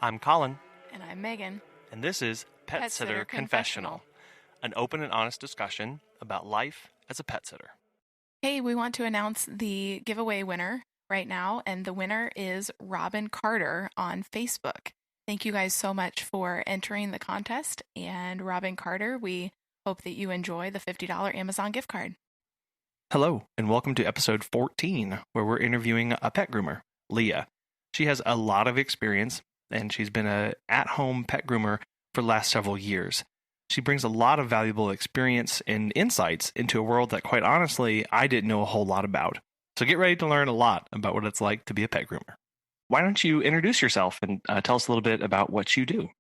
I'm Colin, And I'm Megan. and this is Pet Sitter Confessional, an open and honest discussion about life as a pet sitter. Hey, we want to announce the giveaway winner right now, and the winner is Robin Carter on Facebook. Thank you guys so much for entering the contest, and Robin Carter, we hope that you enjoy the $50 Amazon gift card. Hello, and welcome to episode 14, where we're interviewing a pet groomer, Leia. She has a lot of experience, and she's been an at-home pet groomer for the last several years. She brings a lot of valuable experience and insights into a world that, quite honestly, I didn't know a whole lot about. So get ready to learn a lot about what it's like to be a pet groomer. Why don't you introduce yourself and tell us a little bit about what you do?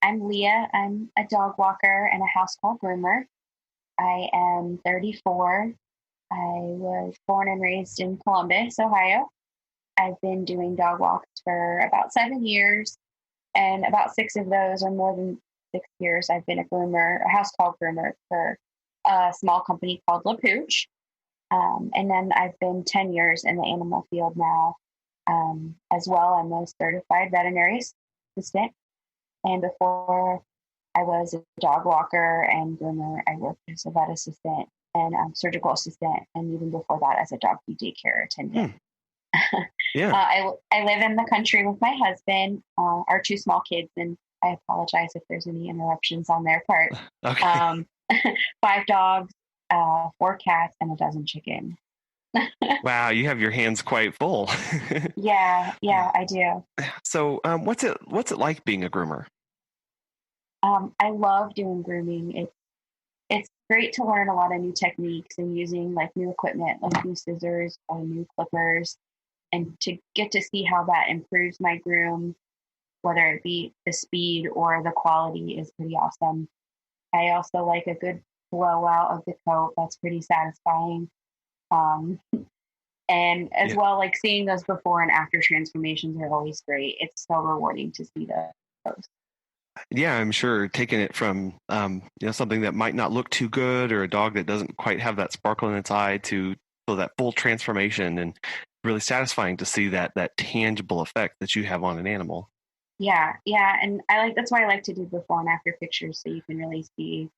I'm Leia. I'm a dog walker and a housecall groomer. I am 34. I was born and raised in Columbus, Ohio. I've been doing dog walks for about 7 years, and about 6 of those, or more than 6 years, I've been a groomer, a housecall groomer for a small company called Pooch. And then I've been 10 years in the animal field now. As well, I'm a certified veterinary assistant. And before I was a dog walker and groomer, I worked as a vet assistant and surgical assistant, and even before that as a dog daycare attendant. Yeah. I live in the country with my husband, our 2 small kids, and I apologize if there's any interruptions on their part. Okay. 5 dogs, 4 cats, and a dozen chickens. Wow, you have your hands quite full. Yeah, I do. So, what's it like being a groomer? I love doing grooming. It's great to learn a lot of new techniques and using like new equipment, like new scissors or new clippers, and to get to see how that improves my groom, whether it be the speed or the quality, is pretty awesome. I also like a good blowout of the coat. That's pretty satisfying. And as well, like seeing those before and after transformations are always great. It's so rewarding to see those. Yeah, I'm sure taking it from something that might not look too good, or a dog that doesn't quite have that sparkle in its eye, to that full transformation, and really satisfying to see that tangible effect that you have on an animal. Yeah, and that's why I like to do before and after pictures, so you can really see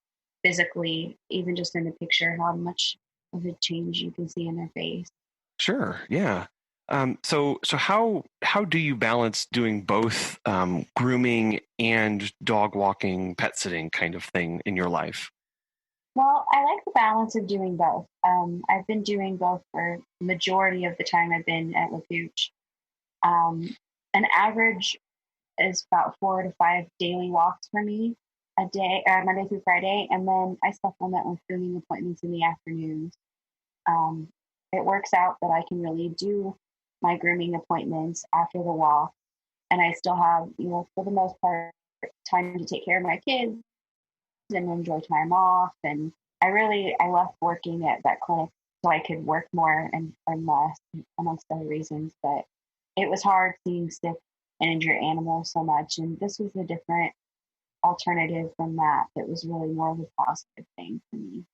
physically, even just in the picture, how much of a change you can see in their face. Sure. Yeah. So how do you balance doing both grooming and dog walking, pet sitting kind of thing in your life? Well, I like the balance of doing both. I've been doing both for the majority of the time I've been at Pooch. An average is about 4 to 5 daily walks for me a day, Monday through Friday, and then I supplement with grooming appointments in the afternoons. It works out that I can really do my grooming appointments after the walk, and I still have, for the most part, time to take care of my kids and enjoy time off. And I left working at that clinic so I could work more and earn less, amongst other reasons. But it was hard seeing sick and injured animals so much, and this was a different alternative from that. It was really more of a positive thing for me.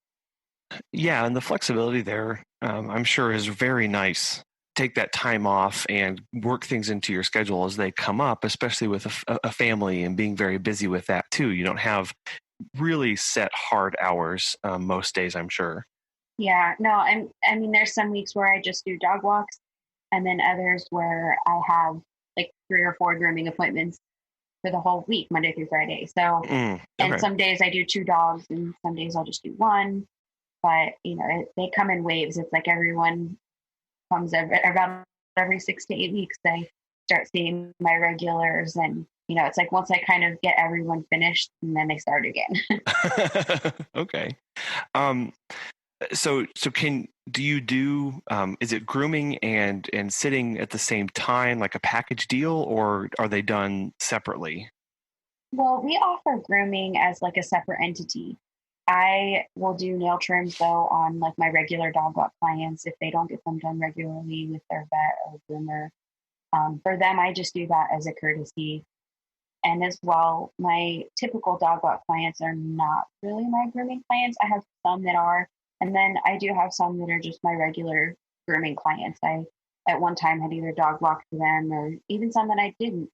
Yeah, and the flexibility there, I'm sure, is very nice. Take that time off and work things into your schedule as they come up, especially with a family and being very busy with that too. You don't have really set hard hours most days, I'm sure. Yeah, no, I mean, there's some weeks where I just do dog walks, and then others where I have like 3 or 4 grooming appointments for the whole week, Monday through Friday. So, Okay. And some days I do 2 dogs, and some days I'll just do 1. But they come in waves. It's like everyone comes about every 6 to 8 weeks. I start seeing my regulars, and it's like once I kind of get everyone finished, and then they start again. Okay. So do you do is it grooming and sitting at the same time, like a package deal, or are they done separately? Well, we offer grooming as like a separate entity. I will do nail trims though on like my regular dog walk clients if they don't get them done regularly with their vet or groomer. For them, I just do that as a courtesy. And as well, my typical dog walk clients are not really my grooming clients. I have some that are, and then I do have some that are just my regular grooming clients. I at one time had either dog walked for them or even some that I didn't.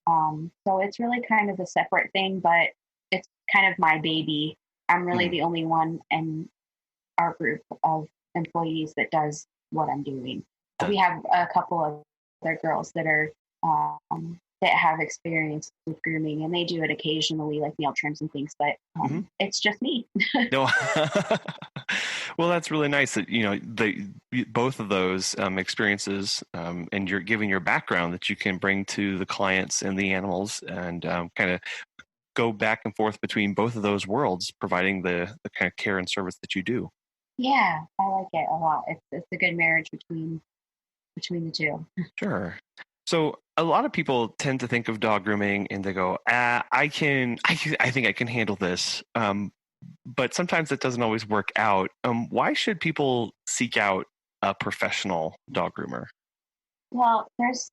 So it's really kind of a separate thing, but it's kind of my baby. I'm really the only one in our group of employees that does what I'm doing. We have a couple of other girls that are that have experience with grooming, and they do it occasionally, like nail trims and things. But it's just me. No. Well, that's really nice that both of those experiences, and you're giving your background that you can bring to the clients and the animals, and kind of go back and forth between both of those worlds, providing the kind of care and service that you do. Yeah, I like it a lot. It's a good marriage between the two. Sure. So a lot of people tend to think of dog grooming and they go, I think I can handle this. But sometimes it doesn't always work out. Why should people seek out a professional dog groomer? Well, there's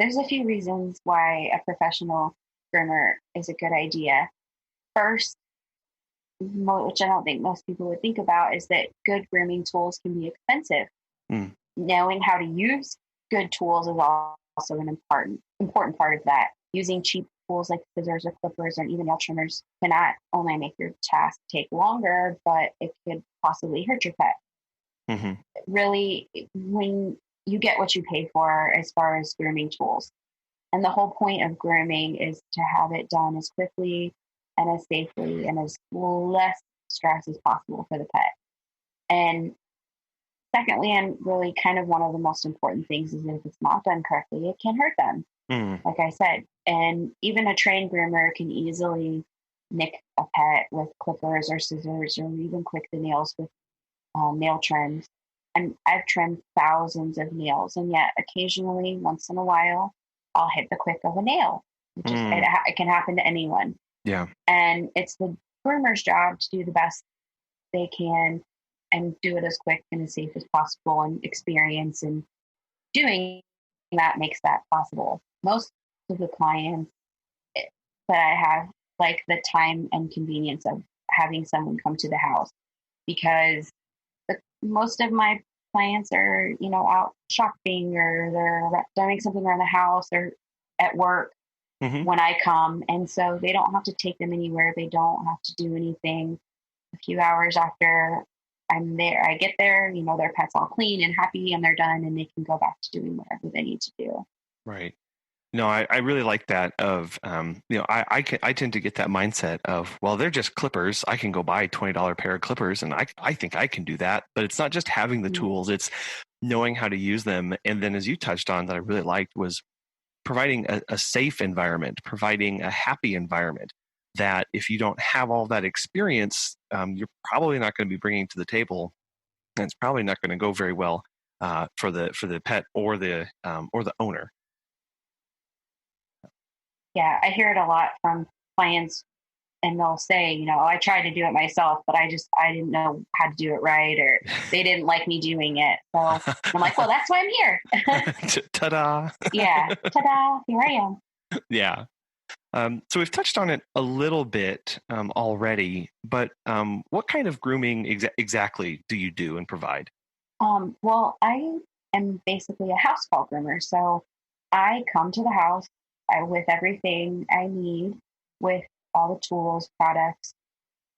a few reasons why a professional groomer is a good idea. First, which I don't think most people would think about, is that good grooming tools can be expensive. Knowing how to use good tools is also an important part of that. Using cheap tools like scissors or clippers or even nail trimmers can not only make your task take longer, but it could possibly hurt your pet. Really, when you get what you pay for as far as grooming tools. And the whole point of grooming is to have it done as quickly and as safely and as less stress as possible for the pet. And secondly, and really kind of one of the most important things, is that if it's not done correctly, it can hurt them. Like I said, and even a trained groomer can easily nick a pet with clippers or scissors, or even clip the nails with nail trims. And I've trimmed thousands of nails, and yet occasionally, once in a while, I'll hit the quick of a nail. It can happen to anyone. Yeah. And it's the groomer's job to do the best they can and do it as quick and as safe as possible, and experience and doing that makes that possible. Most of the clients that I have like the time and convenience of having someone come to the house, because most of my clients are, out shopping, or they're doing something around the house or at work when I come. And so they don't have to take them anywhere. They don't have to do anything. A few hours after I get there, their pet's all clean and happy and they're done, and they can go back to doing whatever they need to do. Right. No, I really like that of, I tend to get that mindset of, well, they're just clippers. I can go buy a $20 pair of clippers, and I think I can do that. But it's not just having the tools, it's knowing how to use them. And then, as you touched on, that I really liked, was providing a safe environment, providing a happy environment, that if you don't have all that experience, you're probably not going to be bringing to the table. And it's probably not going to go very well for the pet or the owner. Yeah, I hear it a lot from clients, and they'll say, I tried to do it myself, but I didn't know how to do it right, or they didn't like me doing it. So I'm like, well, that's why I'm here. Ta-da. Yeah, ta-da, here I am. Yeah. So we've touched on it a little bit already, but what kind of grooming exactly do you do and provide? Well, I am basically a housecall groomer. So I come to the house with everything I need, with all the tools, products,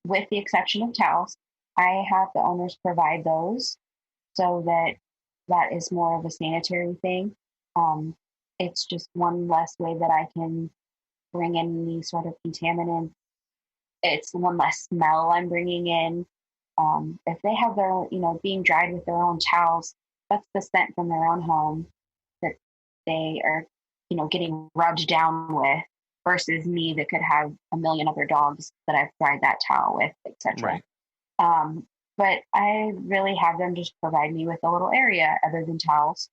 with the exception of towels. I have the owners provide those, so that is more of a sanitary thing. It's just one less way that I can bring in any sort of contaminants. It's one less smell I'm bringing in. If they have their, being dried with their own towels, that's the scent from their own home that they are, getting rubbed down with, versus me that could have a million other dogs that I've dried that towel with, etc. Right. But I really have them just provide me with a little area other than towels.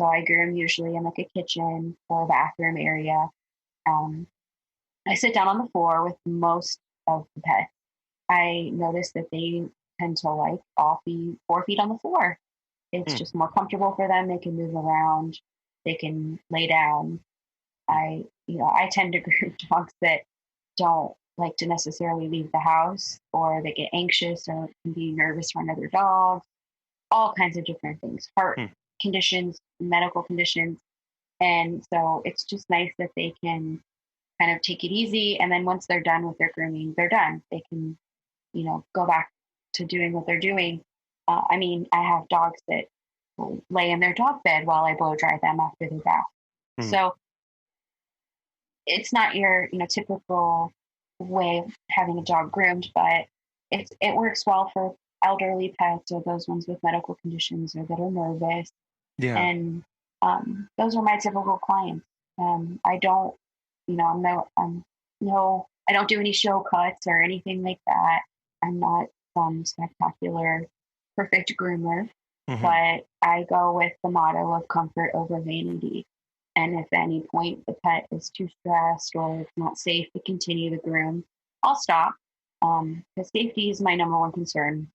So I groom usually in like a kitchen or a bathroom area. I sit down on the floor with most of the pets. I notice that they tend to like 4 feet on the floor. It's just more comfortable for them. They can move around. They can lay down. I tend to groom dogs that don't like to necessarily leave the house, or they get anxious or can be nervous around other dogs. All kinds of different things, heart conditions, medical conditions. And so it's just nice that they can kind of take it easy. And then once they're done with their grooming, they're done. They can, go back to doing what they're doing. I mean, I have dogs that will lay in their dog bed while I blow dry them after their bath. Mm. So it's not your, typical way of having a dog groomed, but it works well for elderly pets or those ones with medical conditions or that are nervous. Yeah. And those are my typical clients. I don't, I don't do any show cuts or anything like that. I'm not some spectacular, perfect groomer, but I go with the motto of comfort over vanity. And if at any point the pet is too stressed or it's not safe to continue the groom, I'll stop. Because safety is my number one concern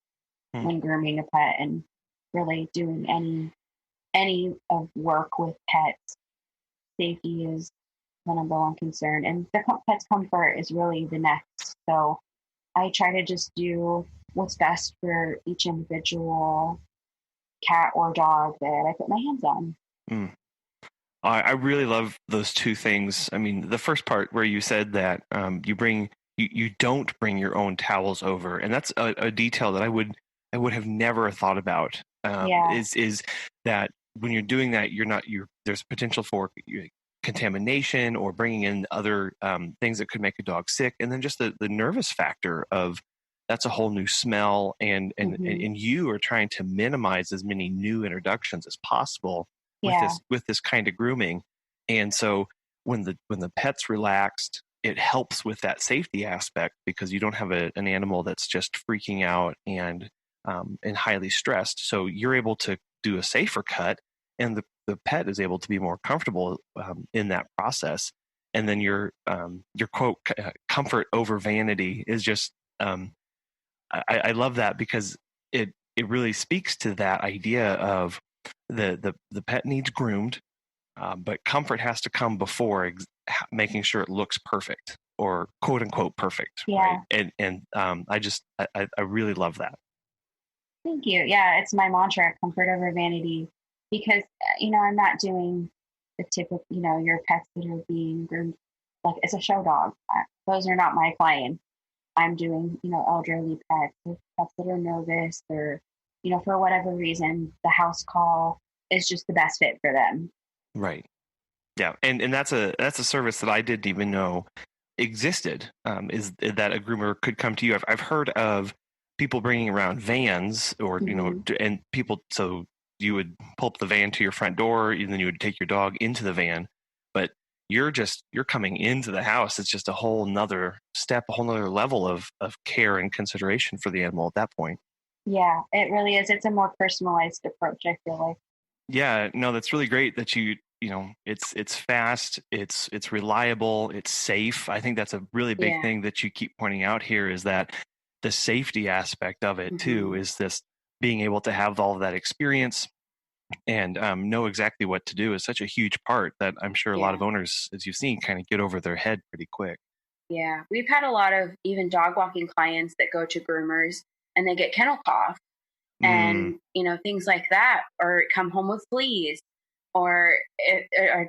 when grooming a pet and really doing any of work with pets. Safety is the number one concern, and the pet's comfort is really the next. So I try to just do what's best for each individual cat or dog that I put my hands on. I really love those two things. I mean, the first part where you said that you don't bring your own towels over, and that's a detail that I would have never thought about. Is that when you're doing that, there's potential for contamination or bringing in other things that could make a dog sick, and then just the nervous factor of that's a whole new smell, and you are trying to minimize as many new introductions as possible with this kind of grooming. And so when the pet's relaxed, it helps with that safety aspect because you don't have an animal that's just freaking out and highly stressed. So you're able to do a safer cut, and the pet is able to be more comfortable in that process. And then your quote comfort over vanity is just I love that because it really speaks to that idea of the pet needs groomed, but comfort has to come before making sure it looks perfect or quote unquote perfect. Yeah. Right. And I really love that. Thank you. Yeah, it's my mantra, comfort over vanity, because, I'm not doing the typical, your pets that are being groomed like it's a show dog. Those are not my clients. I'm doing, elderly pets, or pets that are nervous or, for whatever reason, the house call is just the best fit for them. Right. Yeah. And that's a service that I didn't even know existed, is that a groomer could come to you. I've heard of people bringing around vans or, and people, so you would pull up the van to your front door and then you would take your dog into the van, but you're coming into the house. It's just a whole nother step, a whole nother level of care and consideration for the animal at that point. Yeah, it really is. It's a more personalized approach, I feel like. Yeah, no, that's really great that it's fast, it's reliable, it's safe. I think that's a really big thing that you keep pointing out here, is that the safety aspect of it too, is this being able to have all of that experience and know exactly what to do is such a huge part that I'm sure a lot of owners, as you've seen, kind of get over their head pretty quick. Yeah, we've had a lot of even dog walking clients that go to groomers and they get kennel cough and, things like that, or come home with fleas or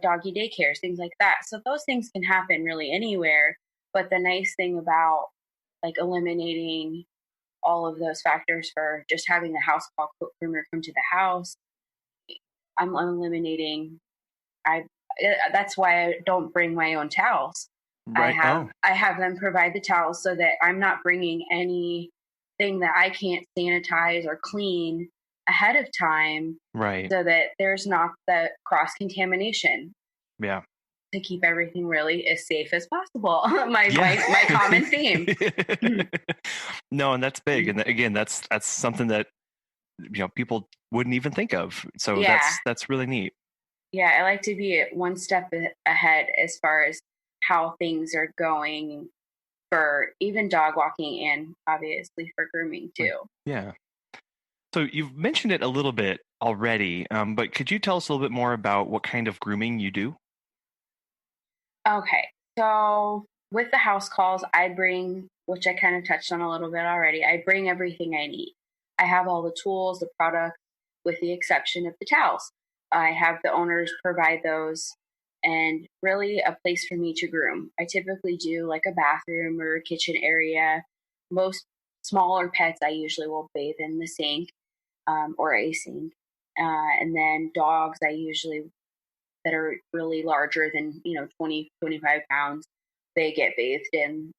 doggy daycares, things like that. So those things can happen really anywhere. But the nice thing about like eliminating all of those factors for just having the house call groomer come to the house, I'm eliminating. That's why I don't bring my own towels. Right. I have them provide the towels so that I'm not bringing anything that I can't sanitize or clean ahead of time. Right. So that there's not the cross contamination. Yeah. To keep everything really as safe as possible. my common theme. No, and that's big. And again, that's something that people wouldn't even think of. So that's really neat. Yeah, I like to be one step ahead as far as how things are going for even dog walking and obviously for grooming too. Yeah. So you've mentioned it a little bit already, but could you tell us a little bit more about what kind of grooming you do? Okay. So with the house calls, I bring, which I kind of touched on a little bit already, I bring everything I need. I have all the tools, the products, with the exception of the towels. I have the owners provide those and really a place for me to groom. I typically do like a bathroom or a kitchen area. Most smaller pets I usually will bathe in the sink or a sink. And then dogs I usually that are really larger than 20, 25 pounds, they get bathed in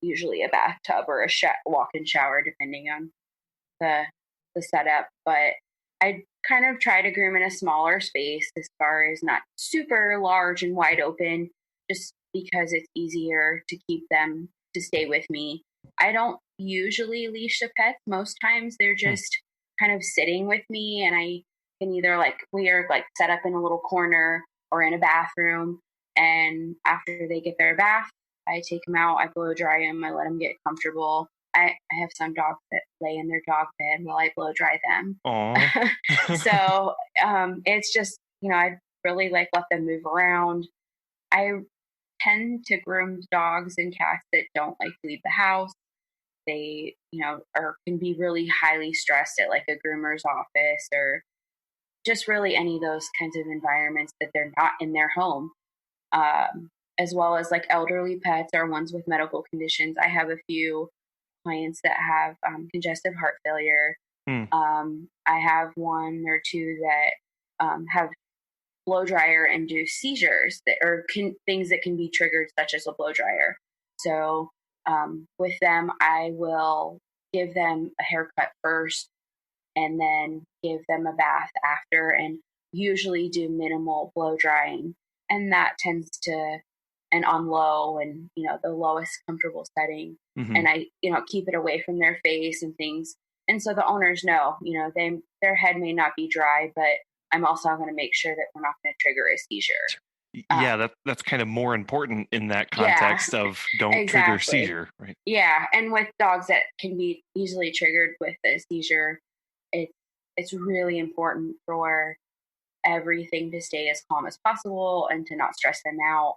usually a bathtub or a walk-in shower depending on the setup. But I kind of try to groom in a smaller space as far as not super large and wide open, just because it's easier to keep them to stay with me. I don't usually leash the pets. Most times they're just kind of sitting with me, and I can either we are set up in a little corner or in a bathroom. And after they get their bath, I take them out, I blow dry them, I let them get comfortable. I have some dogs that lay in their dog bed while I blow dry them. So it's just, I really let them move around. I tend to groom dogs and cats that don't like to leave the house. They, can be really highly stressed at a groomer's office or just really any of those kinds of environments that they're not in their home. As well as elderly pets or ones with medical conditions. I have a few clients that have congestive heart failure. I have one or two that have blow dryer induced seizures that are things that can be triggered, such as a blow dryer. So with them, I will give them a haircut first and then give them a bath after, and usually do minimal blow drying. And that tends to, and on low and, the lowest comfortable setting. And I, keep it away from their face and things. And so the owners know, their head may not be dry, but I'm also going to make sure that we're not going to trigger a seizure. Yeah, that's kind of more important in that context of don't trigger seizure, right? Yeah, and with dogs that can be easily triggered with a seizure, it's really important for everything to stay as calm as possible and to not stress them out.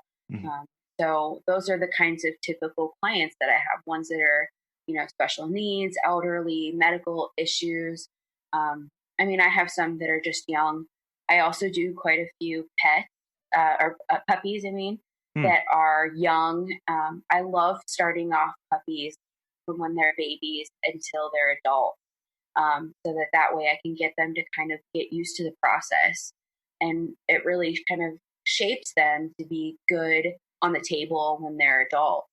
So those are the kinds of typical clients that I have, ones that are, special needs, elderly, medical issues. I have some that are just young. I also do quite a few pets, or puppies, that are young. I love starting off puppies from when they're babies until they're adults, so that way I can get them to kind of get used to the process. And it really kind of shapes them to be good on the table when they're adults.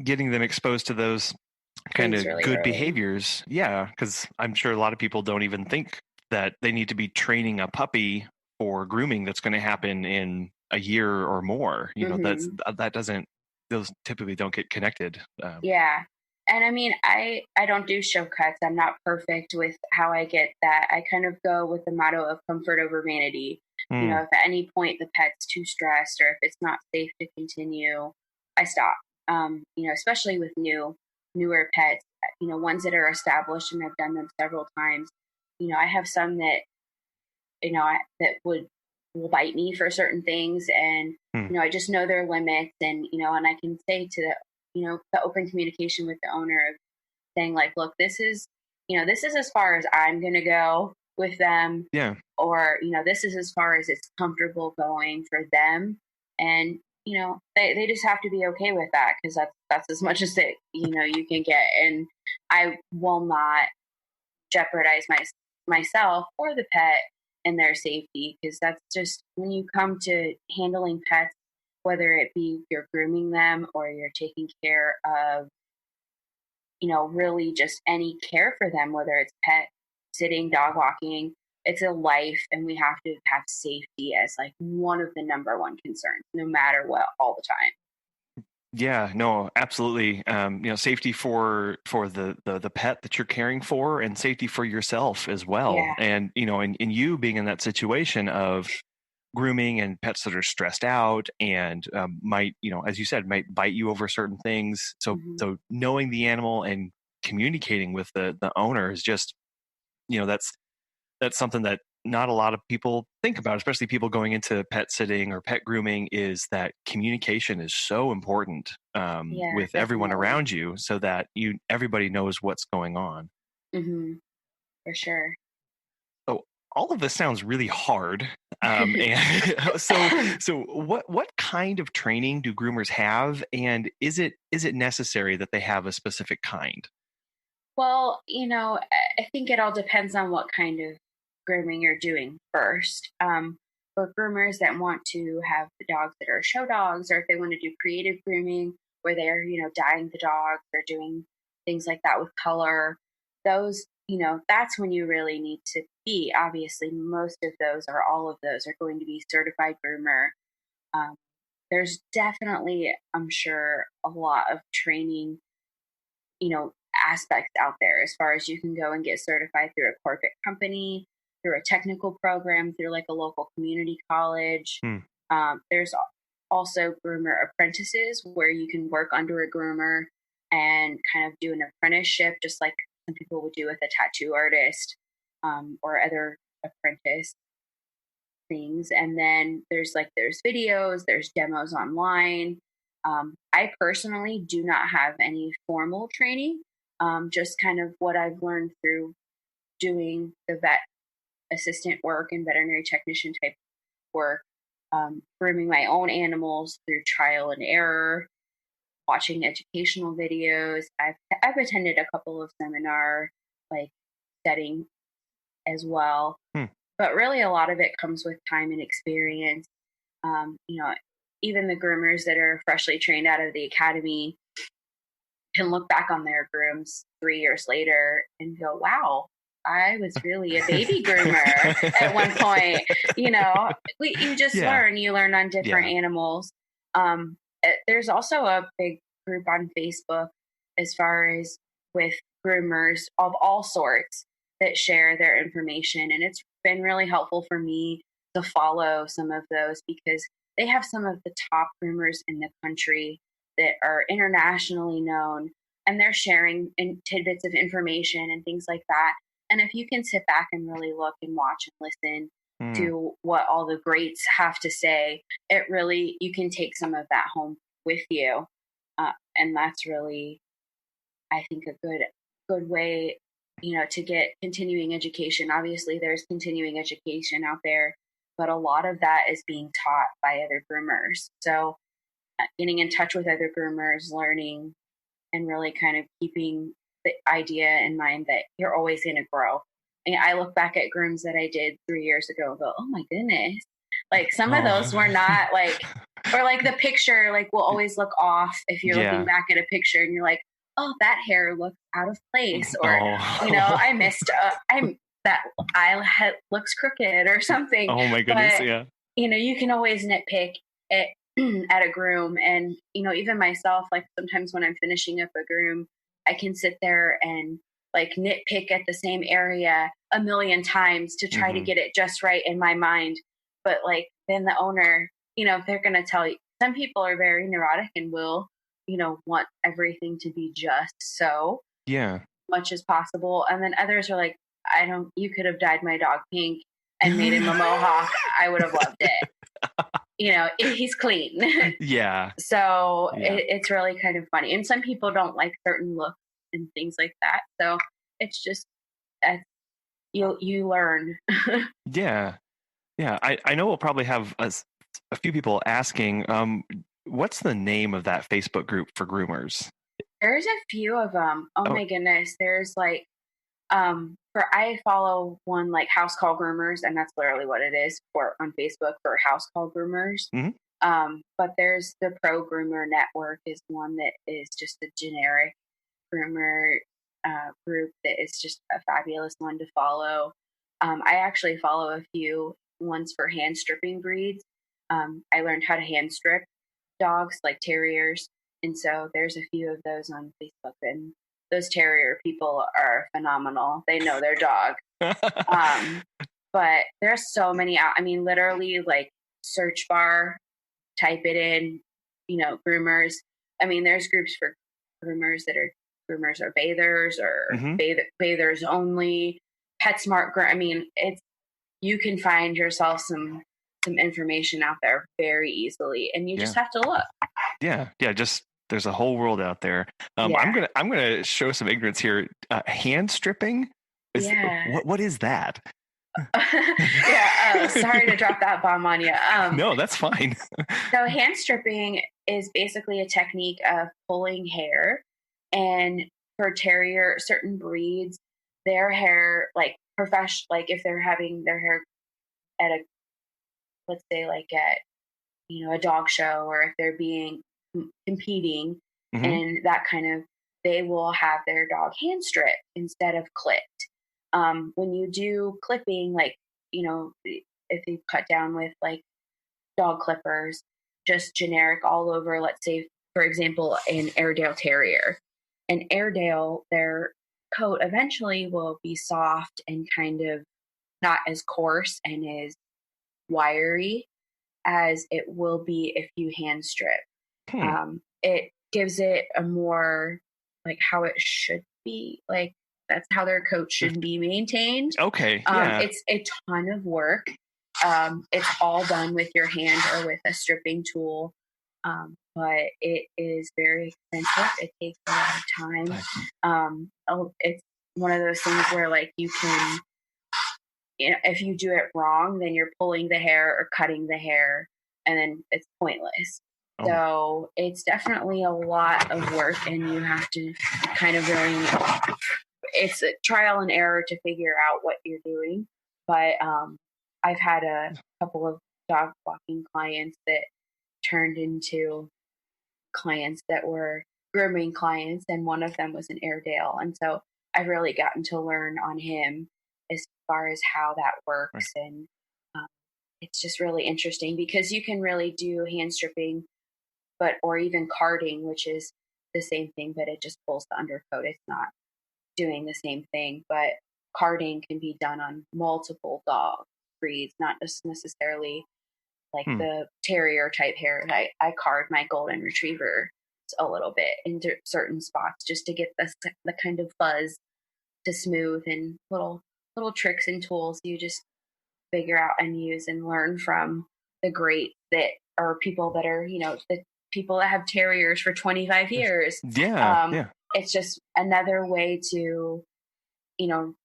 Getting them exposed to those kind of really good early behaviors. Yeah, because I'm sure a lot of people don't even think that they need to be training a puppy for grooming that's going to happen in a year or more. Those typically don't get connected. Yeah. And I don't do show cuts. I'm not perfect with how I get that. I kind of go with the motto of comfort over vanity. If at any point the pet's too stressed or if it's not safe to continue, I stop. Especially with newer pets, ones that are established and I've done them several times. I have some that, that will bite me for certain things. And, I just know their limits and, and I can say to the open communication with the owner of saying look, this is as far as I'm going to go with them. Yeah. Or, this is as far as it's comfortable going for them. And, they just have to be okay with that, because that's as much as that, you can get. And I will not jeopardize myself or the pet and their safety, because that's just, when you come to handling pets, whether it be you're grooming them or you're taking care of, really just any care for them, whether it's pet sitting, dog walking, it's a life, and we have to have safety as one of the number one concerns, no matter what, all the time. Yeah, no, absolutely. Safety for the pet that you're caring for, and safety for yourself as well. Yeah. And, in you being in that situation of grooming and pets that are stressed out and might, as you said, might bite you over certain things. So, so knowing the animal and communicating with the owner is just, that's something that not a lot of people think about, especially people going into pet sitting or pet grooming, is that communication is so important with everyone around you, so that everybody knows what's going on. For sure. So all of this sounds really hard. And so what kind of training do groomers have, and is it necessary that they have a specific kind? Well, I think it all depends on what kind of grooming you're doing first. For groomers that want to have the dogs that are show dogs, or if they want to do creative grooming where they're, dyeing the dogs or doing things like that with color, those, that's when you really need to be. Obviously, most of those or all of those are going to be certified groomer. There's definitely, I'm sure, a lot of training, aspects out there as far as you can go and get certified through a corporate company, through a technical program, through like a local community college. There's also groomer apprentices where you can work under a groomer and kind of do an apprenticeship, just like some people would do with a tattoo artist or other apprentice things. And then there's videos, there's demos online. I personally do not have any formal training, just kind of what I've learned through doing the vet assistant work and veterinary technician type work, grooming my own animals through trial and error, watching educational videos. I've attended a couple of seminar setting as well, but really a lot of it comes with time and experience. Even the groomers that are freshly trained out of the academy can look back on their grooms 3 years later and go, wow, I was really a baby groomer at one point. You just learn. You learn on different animals. There's also a big group on Facebook as far as with groomers of all sorts that share their information. And it's been really helpful for me to follow some of those because they have some of the top groomers in the country that are internationally known, and they're sharing tidbits of information and things like that. And if you can sit back and really look and watch and listen to what all the greats have to say, you can take some of that home with you. And that's really, I think, a good way, to get continuing education. Obviously, there's continuing education out there, but a lot of that is being taught by other groomers. So getting in touch with other groomers, learning, and really kind of keeping the idea in mind that you're always going to grow. And I look back at grooms that I did 3 years ago and go, oh my goodness. Some of those were not or the picture, will always look off if you're looking back at a picture and you're like, oh, that hair looks out of place. Or, I missed, that eye looks crooked or something. Oh my goodness. But, you can always nitpick it at a groom. And, even myself, sometimes when I'm finishing up a groom, I can sit there and nitpick at the same area a million times to try to get it just right in my mind. But then the owner, they're going to tell you, some people are very neurotic and will, want everything to be just so much as possible. And then others are like, you could have dyed my dog pink and made him a mohawk. I would have loved it. He's clean. So it's really kind of funny. And some people don't like certain looks and things like that. So it's just, you learn. Yeah. I know we'll probably have a few people asking, what's the name of that Facebook group for groomers? There's a few of them. Oh my goodness. There's I follow one housecall groomers, and that's literally what it is on Facebook for housecall groomers. But there's the Pro Groomer Network is one that is just a generic groomer group that is just a fabulous one to follow. I actually follow a few ones for hand stripping breeds. I learned how to hand strip dogs like terriers. And so there's a few of those on Facebook, and those terrier people are phenomenal. They know their dog. But there's so many out. I mean, literally search bar, type it in, groomers. I mean, there's groups for groomers that are groomers or bathers or bathers only, PetSmart. I mean, you can find yourself some information out there very easily, and you just have to look. Just there's a whole world out there. I'm gonna show some ignorance here. Hand stripping. What is that? Yeah, sorry to drop that bomb on you. No, that's fine. So hand stripping is basically a technique of pulling hair, and for terrier, certain breeds, their hair, like like if they're having their hair at a, let's say like at, a dog show, or if they're being competing and that kind of, they will have their dog hand stripped instead of clipped. When you do clipping, like, if you cut down with like dog clippers, just generic all over, let's say, for example, an Airedale Terrier. An Airedale, their coat eventually will be soft and kind of not as coarse and as wiry as it will be if you hand strip. It gives it a more like how it should be. Like that's how their coat should be maintained. Okay. Yeah. It's a ton of work. It's all done with your hand or with a stripping tool. But it is very expensive. It takes a lot of time. It's one of those things where like you can, if you do it wrong, then you're pulling the hair or cutting the hair, and then it's pointless. So it's definitely a lot of work, and you have to kind of really, it's a trial and error to figure out what you're doing. But I've had a couple of dog walking clients that turned into clients that were grooming clients, and one of them was an Airedale. And so I've really gotten to learn on him as far as how that works. Right. And it's just really interesting because you can really do hand stripping, or even carding, which is the same thing, but it just pulls the undercoat. It's not doing the same thing, but carding can be done on multiple dog breeds, not just necessarily like the terrier type hair. I card my golden retriever a little bit in certain spots just to get the kind of fuzz to smooth, and little tricks and tools you just figure out and use and learn from the greats that are people that are, the people that have terriers for 25 years. Yeah. It's just another way to,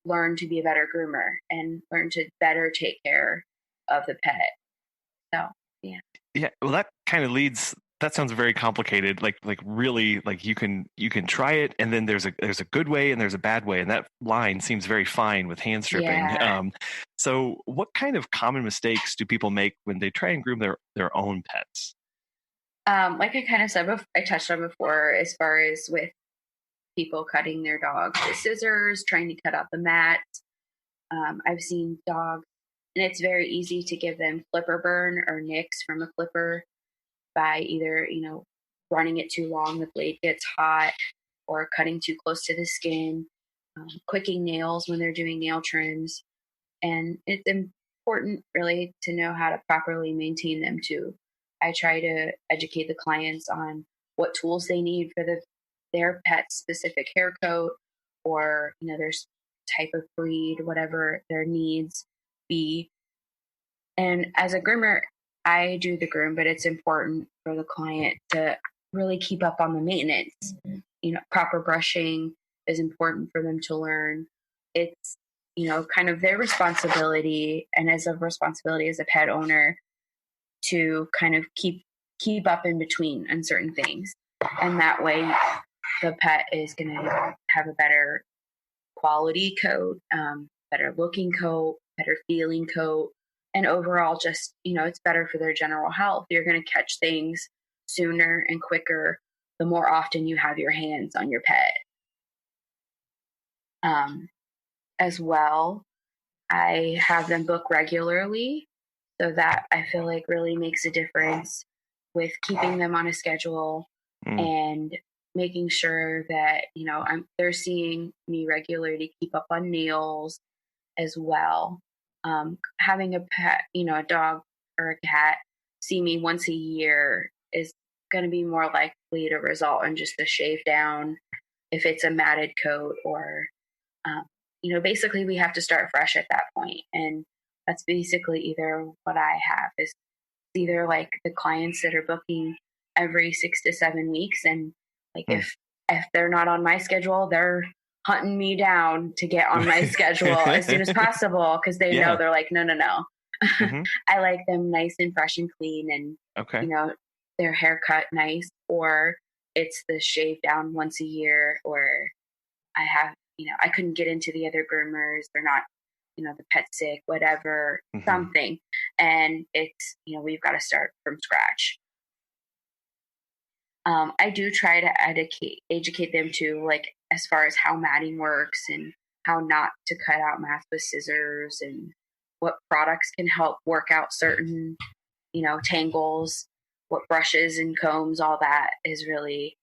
learn to be a better groomer and learn to better take care of the pet. So, yeah. Yeah. Well, that kind of leads, that sounds very complicated. Like really, like you can try it, and then there's a good way and there's a bad way, and that line seems very fine with hand stripping. Yeah. So what kind of common mistakes do people make when they try and groom their own pets? Like I kind of said before, I touched on before, as far as with people cutting their dogs with scissors, trying to cut out the mat. I've seen dogs, and it's very easy to give them flipper burn or nicks from a flipper by either, running it too long, the blade gets hot, or cutting too close to the skin, quicking nails when they're doing nail trims. And it's important really to know how to properly maintain them too. I try to educate the clients on what tools they need for their pet's specific hair coat, or, their type of breed, whatever their needs be. And as a groomer, I do the groom, but it's important for the client to really keep up on the maintenance. Proper brushing is important for them to learn. It's, kind of their responsibility, and as a responsibility as a pet owner, to kind of keep up in between on certain things. And that way the pet is going to have a better quality coat, better looking coat, better feeling coat. And overall, just, it's better for their general health. You're going to catch things sooner and quicker the more often you have your hands on your pet. As well, I have them book regularly, so that I feel like really makes a difference with keeping them on a schedule and making sure that, they're seeing me regularly to keep up on nails as well. Having a pet, a dog or a cat, see me once a year is going to be more likely to result in just a shave down if it's a matted coat, or, basically we have to start fresh at that point. And that's basically either what I have is either like the clients that are booking every 6 to 7 weeks. And like if they're not on my schedule, they're hunting me down to get on my schedule as soon as possible because they know they're like, no. Mm-hmm. I like them nice and fresh and clean and, their hair cut nice, or it's the shave down once a year, or I have, I couldn't get into the other groomers. They're not, the pet sick, whatever, something. And it's, we've got to start from scratch. I do try to educate them too, like as far as how matting works and how not to cut out mats with scissors and what products can help work out certain, tangles, what brushes and combs, all that is really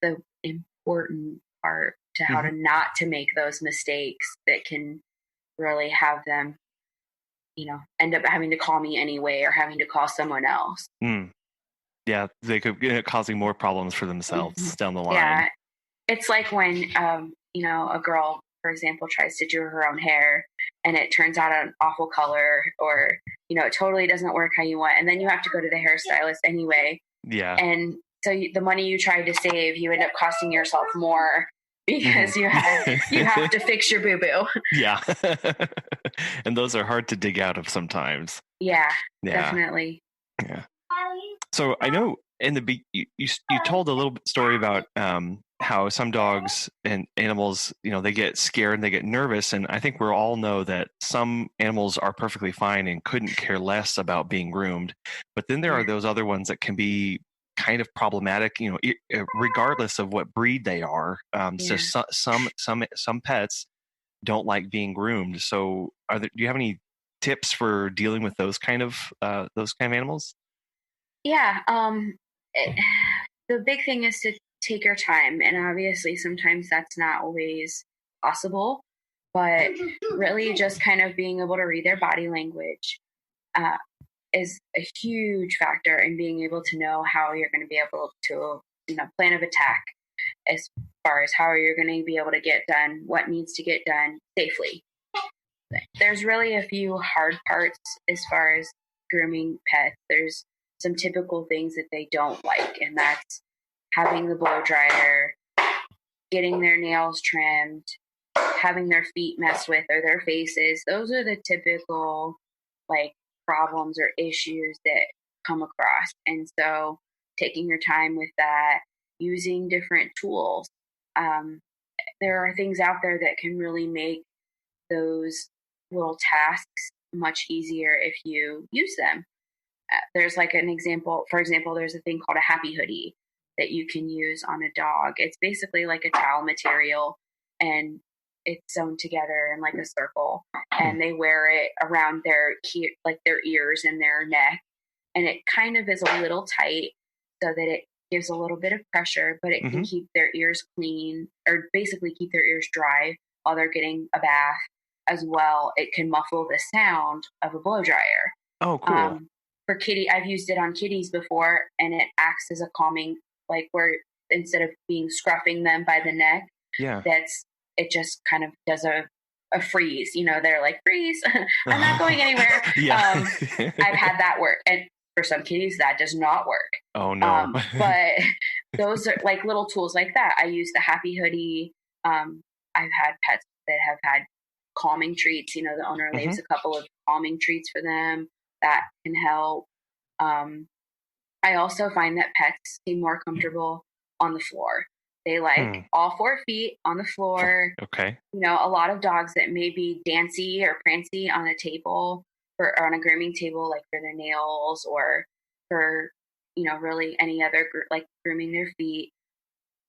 the important part to how to not to make those mistakes that can really have them, end up having to call me anyway or having to call someone else. Yeah, they could end up causing more problems for themselves down the line. Yeah, it's like when, a girl, for example, tries to do her own hair and it turns out an awful color or, it totally doesn't work how you want. And then you have to go to the hairstylist anyway. Yeah. And so the money you tried to save, you end up costing yourself more because you have to fix your boo-boo. Yeah. And those are hard to dig out of sometimes. Yeah. Definitely. Yeah. So I know in the you told a little story about how some dogs and animals, they get scared and they get nervous. And I think we all know that some animals are perfectly fine and couldn't care less about being groomed. But then there are those other ones that can be kind of problematic, regardless of what breed they are. So some pets don't like being groomed. So do you have any tips for dealing with those kind of animals? Yeah. The big thing is to take your time. And obviously sometimes that's not always possible, but really just kind of being able to read their body language is a huge factor in being able to know how you're going to be able to, plan of attack as far as how you're going to be able to get done what needs to get done safely. There's really a few hard parts as far as grooming pets. There's some typical things that they don't like, and that's having the blow dryer, getting their nails trimmed, having their feet messed with or their faces. Those are the typical problems or issues that come across. And so taking your time with that, using different tools. There are things out there that can really make those little tasks much easier if you use them. There's an example, for example, there's a thing called a happy hoodie that you can use on a dog. It's basically like a towel material and it's sewn together in a circle, and they wear it around their ears and their neck. And it kind of is a little tight so that it gives a little bit of pressure, but it can keep their ears clean, or basically keep their ears dry while they're getting a bath as well. It can muffle the sound of a blow dryer. Oh, cool. For kitty, I've used it on kitties before, and it acts as a calming, where instead of scruffing them by the neck, it just kind of does a freeze. They're like, freeze, I'm not going anywhere. I've had that work. And for some kitties, that does not work. Oh, no. But those are little tools like that. I use the happy hoodie. I've had pets that have had calming treats. The owner leaves a couple of calming treats for them. That can help. I also find that pets seem more comfortable on the floor. They like all 4 feet on the floor. Okay. A lot of dogs that may be dancy or prancy on a table or on a grooming table, for their nails or for, really any other, grooming their feet.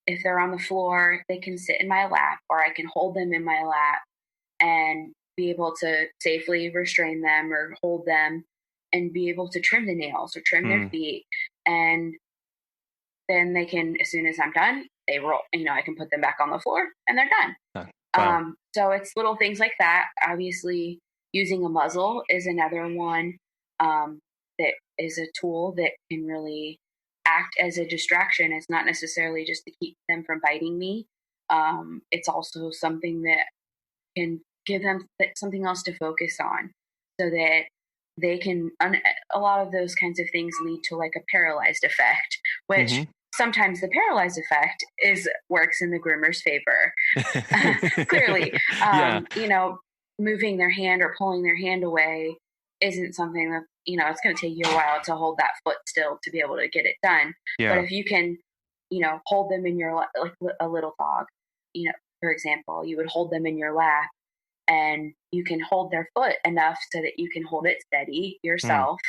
If they're on the floor, they can sit in my lap, or I can hold them in my lap and be able to safely restrain them or hold them and be able to trim the nails or trim their feet. And then they can, as soon as I'm done, they roll, I can put them back on the floor and they're done. Wow. So it's little things like that. Obviously, using a muzzle is another one that is a tool that can really act as a distraction. It's not necessarily just to keep them from biting me. It's also something that can give them something else to focus on, so that they can, a lot of those kinds of things lead to a paralyzed effect, which sometimes the paralyzed effect works in the groomer's favor. Clearly, Yeah. moving their hand or pulling their hand away isn't something that, it's going to take you a while to hold that foot still to be able to get it done. Yeah. But if you can, hold them in your, like a little dog, for example, you would hold them in your lap and you can hold their foot enough so that you can hold it steady yourself.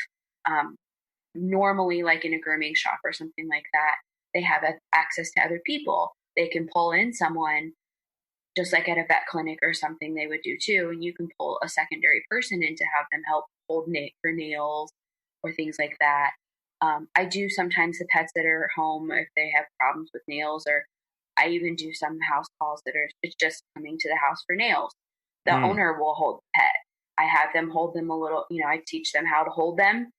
Normally, like in a grooming shop or something like that, they have access to other people. They can pull in someone, just like at a vet clinic or something they would do too. And you can pull a secondary person in to have them help hold for nails or things like that. I do sometimes the pets that are at home if they have problems with nails, or I even do some house calls it's just coming to the house for nails. The owner will hold the pet. I have them hold them a little, I teach them how to hold them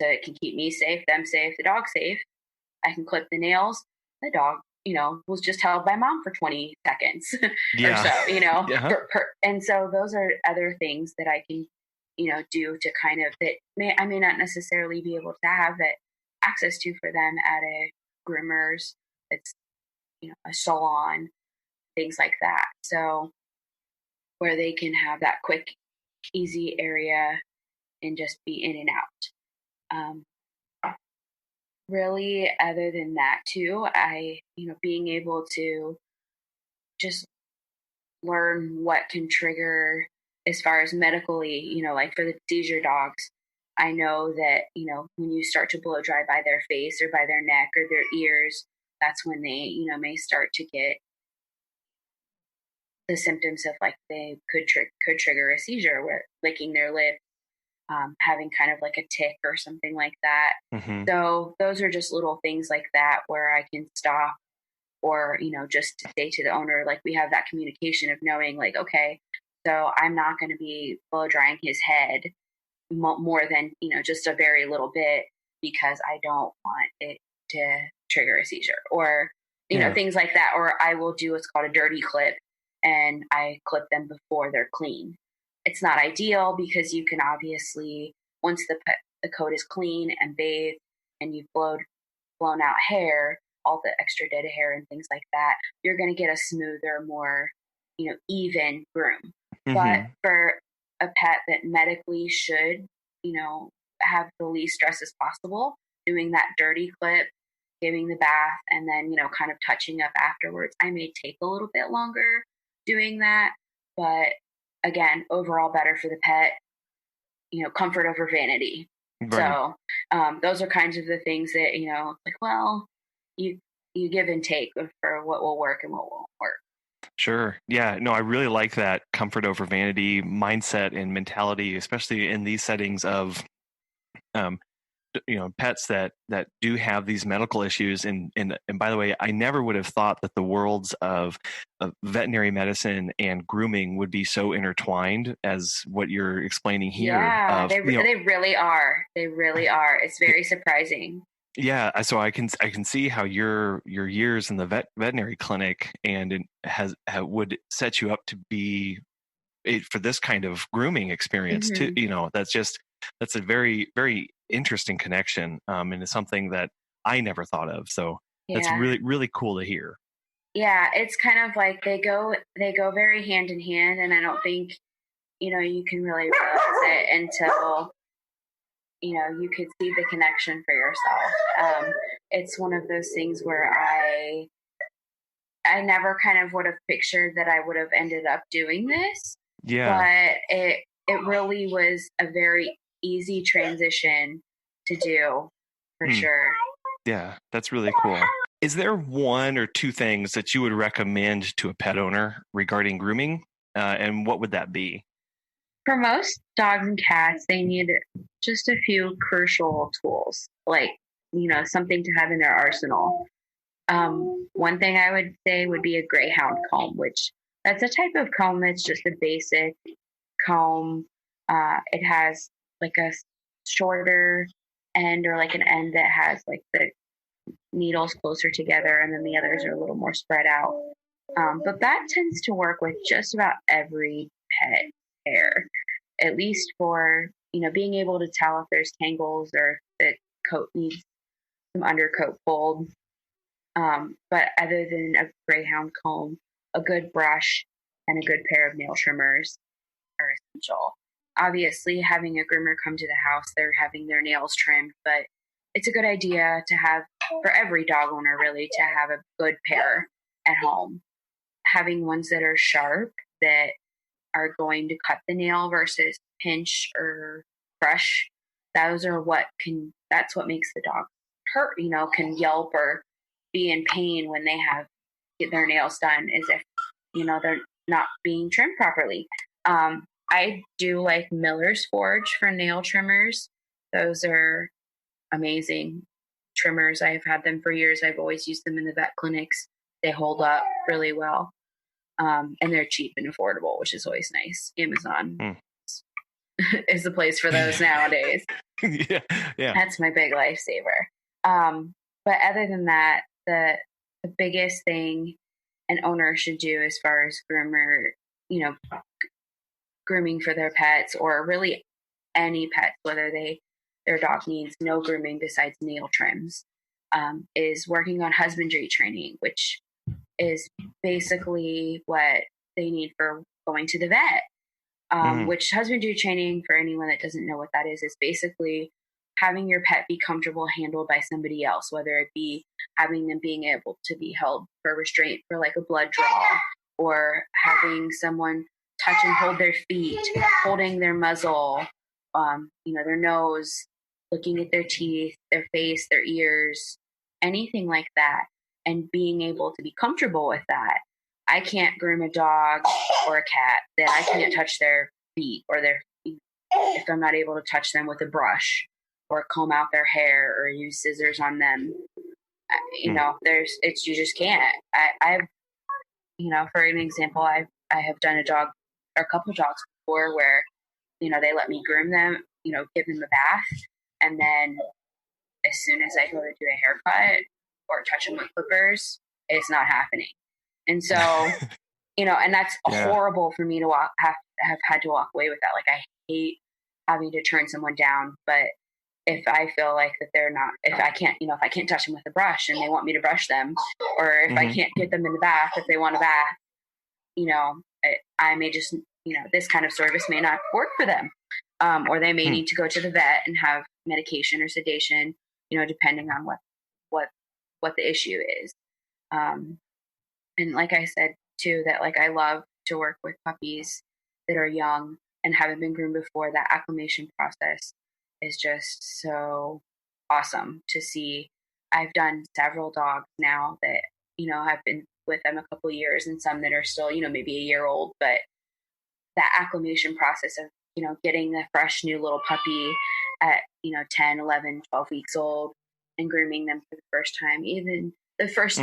so it can keep me safe, them safe, the dog safe. I can clip the nails. The dog, was just held by mom for 20 seconds or so, and so those are other things that I can, do to kind of I may not necessarily be able to have that access to for them at a groomer's. It's, a salon, things like that. So where they can have that quick, easy area and just be in and out. Really, other than that too, being able to just learn what can trigger as far as medically, like for the seizure dogs, I know that, when you start to blow dry by their face or by their neck or their ears, that's when they, may start to get the symptoms of like they could trigger a seizure, where licking their lip, having kind of like a tick or something like that. So those are just little things like that where I can stop, or, just to say to the owner, like we have that communication of knowing like, okay, so I'm not going to be blow drying his head more than, just a very little bit, because I don't want it to trigger a seizure or, things like that. Or I will do what's called a dirty clip, and I clip them before they're clean. It's not ideal because you can obviously, once the coat is clean and bathed and you've blown out hair, all the extra dead hair and things like that, you're going to get a smoother, more, even groom. But for a pet that medically should, have the least stress as possible, doing that dirty clip, giving the bath, and then, kind of touching up afterwards, I may take a little bit longer doing that. But again, overall better for the pet, comfort over vanity. Right. So those are kinds of the things that, like, well, you give and take for what will work and what won't work. Sure. Yeah. No, I really like that comfort over vanity mindset and mentality, especially in these settings of, pets that do have these medical issues. And by the way, I never would have thought that the worlds of veterinary medicine and grooming would be so intertwined as what you're explaining here. Yeah, they really are. They really are. It's very surprising. Yeah, so I can see how your years in the veterinary clinic and it would set you up to be for this kind of grooming experience too. That's a very, very interesting connection, and it's something that I never thought of. So that's really, really cool to hear. Yeah, it's kind of like they go very hand in hand, and I don't think you can really realize it until you could see the connection for yourself. It's one of those things where I never kind of would have pictured that I would have ended up doing this. Yeah. But it really was a very easy transition to do, for sure. Yeah, that's really cool. Is there one or two things that you would recommend to a pet owner regarding grooming? And what would that be? For most dogs and cats, they need just a few crucial tools, like, something to have in their arsenal. One thing I would say would be a greyhound comb, which that's a type of comb that's just a basic comb. It has like a shorter end, or like an end that has like the needles closer together, and then the others are a little more spread out. But that tends to work with just about every pet hair, at least for, being able to tell if there's tangles or if the coat needs some undercoat fold. But other than a greyhound comb, a good brush and a good pair of nail trimmers are essential. Obviously, having a groomer come to the house, they're having their nails trimmed, but it's a good idea to have, for every dog owner really, to have a good pair at home. Having ones that are sharp, that are going to cut the nail versus pinch or crush, that's what makes the dog hurt, can yelp or be in pain when they get their nails done, is if, they're not being trimmed properly. I do like Miller's Forge for nail trimmers. Those are amazing trimmers. I've had them for years. I've always used them in the vet clinics. They hold up really well. And they're cheap and affordable, which is always nice. Amazon is the place for those nowadays. Yeah. That's my big lifesaver. But other than that, the biggest thing an owner should do as far as grooming for their pets, or really any pets, whether their dog needs no grooming besides nail trims, is working on husbandry training, which is basically what they need for going to the vet. Which husbandry training, for anyone that doesn't know what that is basically having your pet be comfortable handled by somebody else, whether it be having them being able to be held for restraint for like a blood draw, or having someone touch and hold their feet, holding their muzzle, their nose, looking at their teeth, their face, their ears, anything like that, and being able to be comfortable with that. I can't groom a dog or a cat that I can't touch their feet, or if I'm not able to touch them with a brush or comb out their hair or use scissors on them. You just can't. I've, for an example, I have done a couple dogs before where, they let me groom them, give them a bath. And then as soon as I go to do a haircut or touch them with clippers, it's not happening. And so, and that's horrible for me to have had to walk away with that. Like, I hate having to turn someone down, but if I feel like that if I can't touch them with a brush and they want me to brush them, or if I can't get them in the bath, if they want a bath, I may just, this kind of service may not work for them. Or they may need to go to the vet and have medication or sedation, depending on what the issue is. And like I said too, that like I love to work with puppies that are young and haven't been groomed before. That acclimation process is just so awesome to see. I've done several dogs now that, have been with them a couple years, and some that are still, maybe a year old, but that acclimation process of, getting a fresh new little puppy at, 10, 11, 12 weeks old and grooming them for the first time, even the first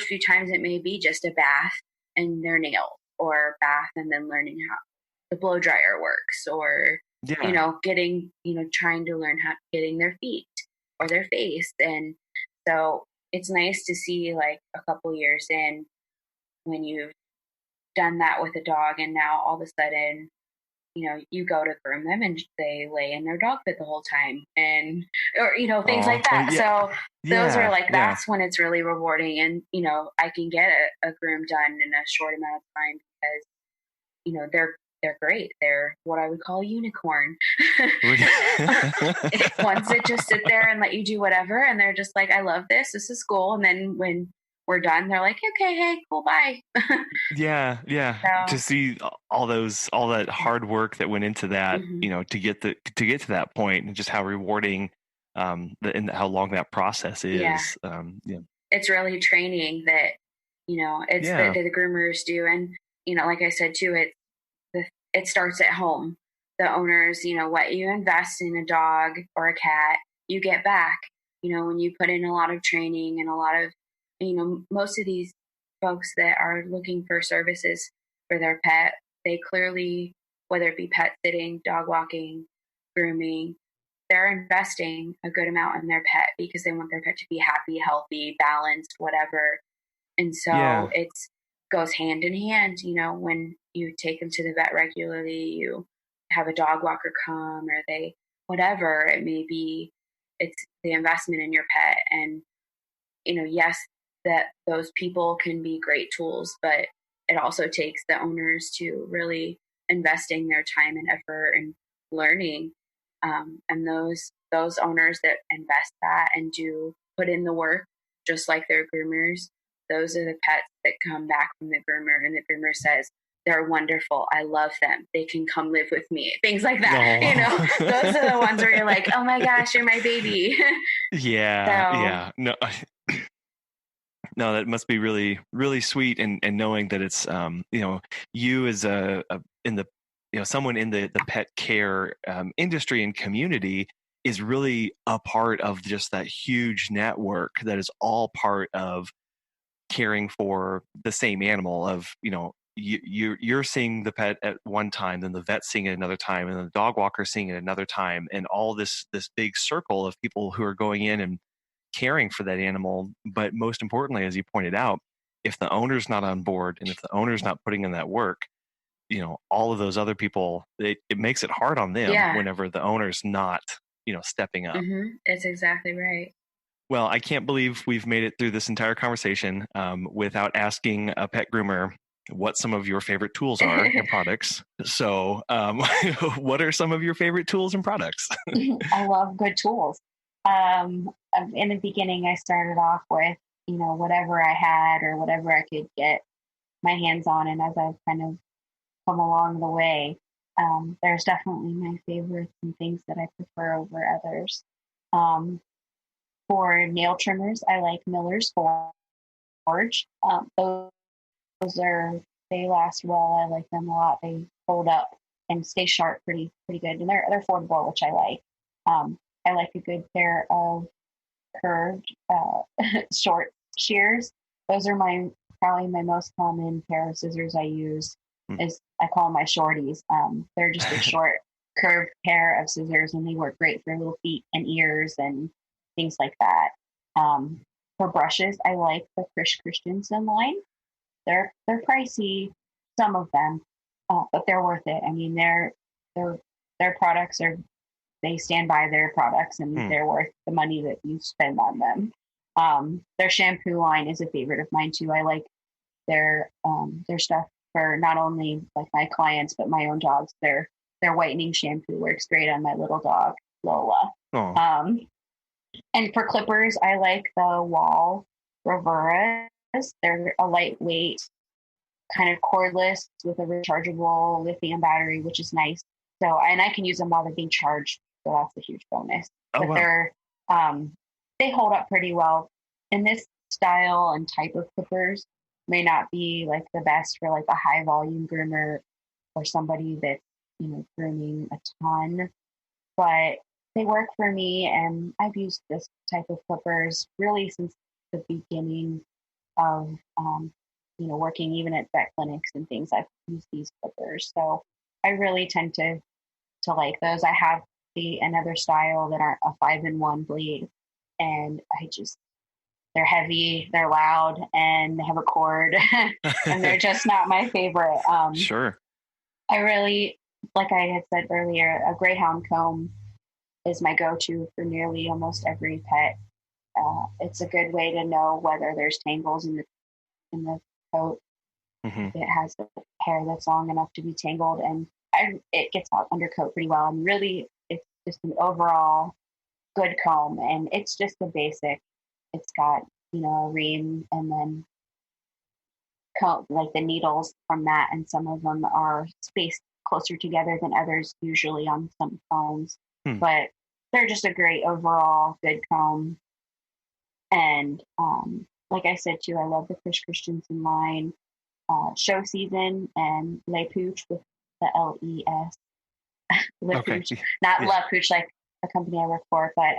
few times it may be just a bath and their nails, or bath and then learning how the blow dryer works, or, getting, trying to learn how getting their feet or their face. And so it's nice to see like a couple years in, when you've done that with a dog, and now all of a sudden, you go to groom them and they lay in their dog bed the whole time, and, or, things like that. So those are like, that's when it's really rewarding. And, I can get a groom done in a short amount of time because, they're great. They're what I would call a unicorn. Ones that just sit there and let you do whatever. And they're just like, I love this. This is cool. And then when we're done, they're like, okay, hey, cool, bye. Yeah. So, to see all that hard work that went into that, to get to that point, and just how rewarding, and how long that process is. It's really training that, it's that the groomers do. And, like I said too, it starts at home. The owners, what you invest in a dog or a cat, you get back. When you put in a lot of training and a lot of, most of these folks that are looking for services for their pet, they clearly, whether it be pet sitting, dog walking, grooming, they're investing a good amount in their pet because they want their pet to be happy, healthy, balanced, whatever. And so it goes hand in hand, when you take them to the vet regularly, you have a dog walker come, or whatever it may be, it's the investment in your pet. And, yes, that those people can be great tools, but it also takes the owners to really investing their time and effort and learning. And those owners that invest that and do put in the work, just like their groomers, those are the pets that come back from the groomer, and the groomer says, they're wonderful. I love them. They can come live with me. Things like that. No. You know, those are the ones where you're like, oh my gosh, you're my baby. Yeah. So, Yeah. No. No, that must be really, really sweet, and knowing that it's you as a in the someone in the pet care industry and community is really a part of just that huge network that is all part of caring for the same animal. Of you're seeing the pet at one time, then the vet seeing it another time, and the dog walker seeing it another time, and all this big circle of people who are going in and caring for that animal. But most importantly, as you pointed out, if the owner's not on board and if the owner's not putting in that work, all of those other people, it makes it hard on them whenever the owner's not, stepping up. It's exactly right. Well, I can't believe we've made it through this entire conversation without asking a pet groomer what some of your favorite tools are and products. So what are some of your favorite tools and products? I love good tools. In the beginning, I started off with, whatever I had or whatever I could get my hands on. And as I've kind of come along the way, there's definitely my favorites and things that I prefer over others. For nail trimmers, I like Miller's Forge. They last well. I like them a lot. They hold up and stay sharp pretty good. And they're affordable, which I like. I like a good pair of curved short shears. Those are probably my most common pair of scissors I use. Is I call them my shorties. They're just a short curved pair of scissors, and they work great for little feet and ears and things like that. For brushes, I like the Chris Christensen line. They're pricey, some of them, but they're worth it. I mean, their products they stand by their products, and they're worth the money that you spend on them. Their shampoo line is a favorite of mine too. I like their stuff for not only like my clients but my own dogs. Their whitening shampoo works great on my little dog Lola. And for clippers, I like the Wall Reveras. They're a lightweight, kind of cordless with a rechargeable lithium battery, which is nice. So, and I can use them while they're being charged. So that's a huge bonus. But they're, they hold up pretty well. And this style and type of clippers may not be like the best for like a high volume groomer or somebody that's, grooming a ton, but they work for me. And I've used this type of clippers really since the beginning of, working even at vet clinics and things. I've used these clippers. So I really tend to like those. I have another style that are a 5-in-1 blade, and they're heavy, they're loud, and they have a cord, and they're just not my favorite. Sure. I really, like I had said earlier, a Greyhound comb is my go-to for nearly almost every pet. It's a good way to know whether there's tangles in the coat. It has the hair that's long enough to be tangled, and it gets out undercoat pretty well. And really, it's just an overall good comb, and it's just the basic. It's got a ream, and then like the needles from that, and some of them are spaced closer together than others, usually on some combs. But they're just a great overall good comb. And like I said too, I love the Chris Christensen line, Show Season, and Le Pooch with the LES. Le Pooch, not La Pooch like the company I work for, but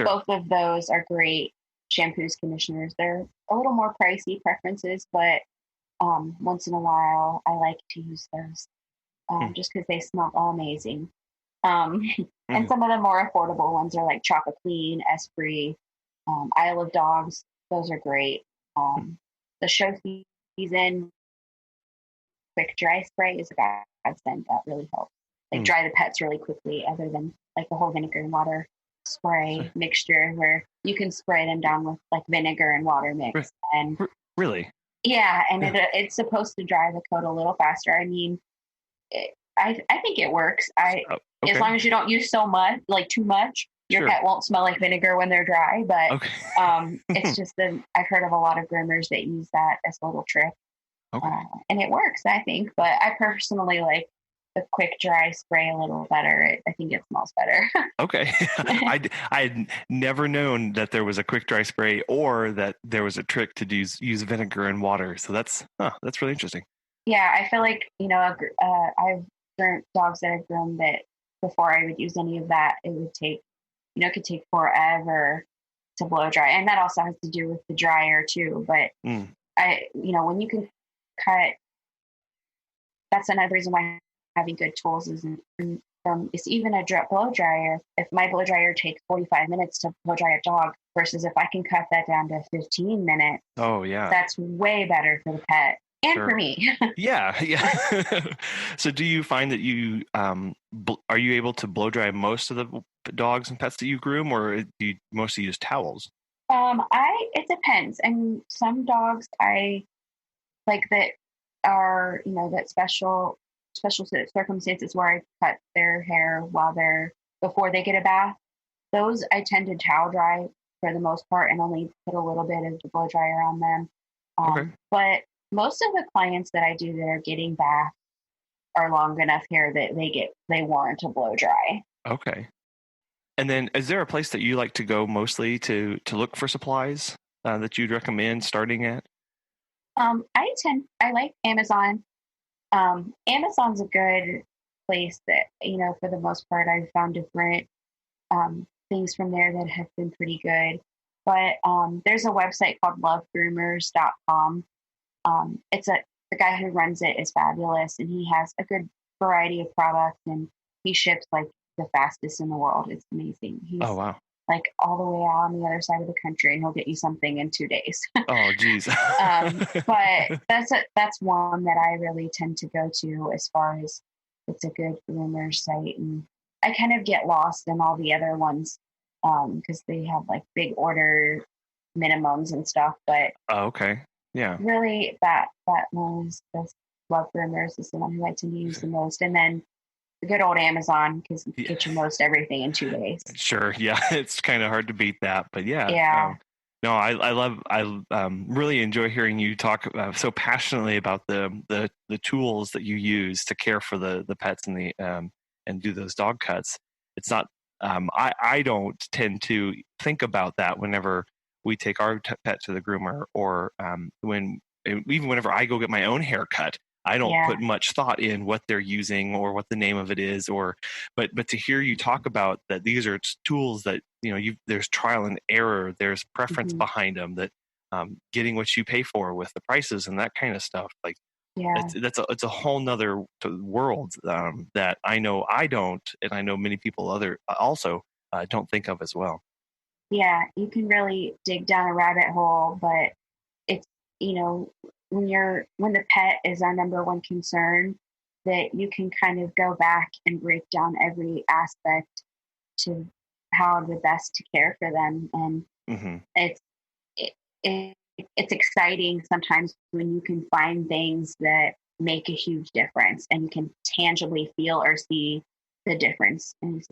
both of those are great shampoos, conditioners. They're a little more pricey preferences, but once in a while I like to use those just because they smell amazing. And some of the more affordable ones are like Chocolate Clean, Esprit, Isle of Dogs. Those are great. The Show Season quick dry spray is a godsend. That really helps. Like dry the pets really quickly, other than like the whole vinegar and water spray mixture where you can spray them down with like vinegar and water mix. And really? Yeah, and it's supposed to dry the coat a little faster. I mean, I think it works. As long as you don't use so much, like too much, your pet won't smell like vinegar when they're dry. But it's just I've heard of a lot of groomers that use that as a little trick, and it works, I think. But I personally like the quick dry spray a little better. I think it smells better. Okay. I'd never known that there was a quick dry spray or that there was a trick to use vinegar and water. So that's really interesting. Yeah, I feel like, I've groomed dogs that I've groomed that before I would use any of that, it would take, it could take forever to blow dry. And that also has to do with the dryer too. But when you can cut, that's another reason why having good tools is it's even a blow dryer. If my blow dryer takes 45 minutes to blow dry a dog versus if I can cut that down to 15 minutes. Oh yeah. That's way better for the pet and for me. Yeah. So do you find that you, are you able to blow dry most of the dogs and pets that you groom, or do you mostly use towels? It depends. And some dogs I like that are, that special circumstances where I cut their hair before they get a bath. Those I tend to towel dry for the most part and only put a little bit of the blow dryer on them. But most of the clients that I do that are getting baths are long enough hair that they warrant a blow dry. Okay. And then is there a place that you like to go mostly to look for supplies that you'd recommend starting at? I like Amazon. Amazon's a good place that, for the most part, I've found different things from there that have been pretty good. But there's a website called lovegroomers.com. The guy who runs it is fabulous, and he has a good variety of products, and he ships like the fastest in the world. It's amazing. He's like all the way out on the other side of the country, and he'll get you something in 2 days. Oh, geez. But that's one that I really tend to go to as far as it's a good groomer site. And I kind of get lost in all the other ones because they have like big order minimums and stuff. But really that one is just Love Groomers is the one who I tend to use the most. And then the good old Amazon, because you get you most everything in 2 days. Sure. Yeah. It's kind of hard to beat that, but yeah. No, I really enjoy hearing you talk so passionately about the tools that you use to care for the pets and and do those dog cuts. It's not, I don't tend to think about that whenever we take our pet to the groomer, or even whenever I go get my own haircut. I don't put much thought in what they're using or what the name of it is, but to hear you talk about that these are tools that, there's trial and error, there's preference behind them, that getting what you pay for with the prices and that kind of stuff, like it's a whole nother world that I know I don't, and I know many people also don't think of as well. Yeah, you can really dig down a rabbit hole, but it's, when the pet is our number one concern, that you can kind of go back and break down every aspect to how the best to care for them. And it's exciting sometimes when you can find things that make a huge difference and you can tangibly feel or see the difference. And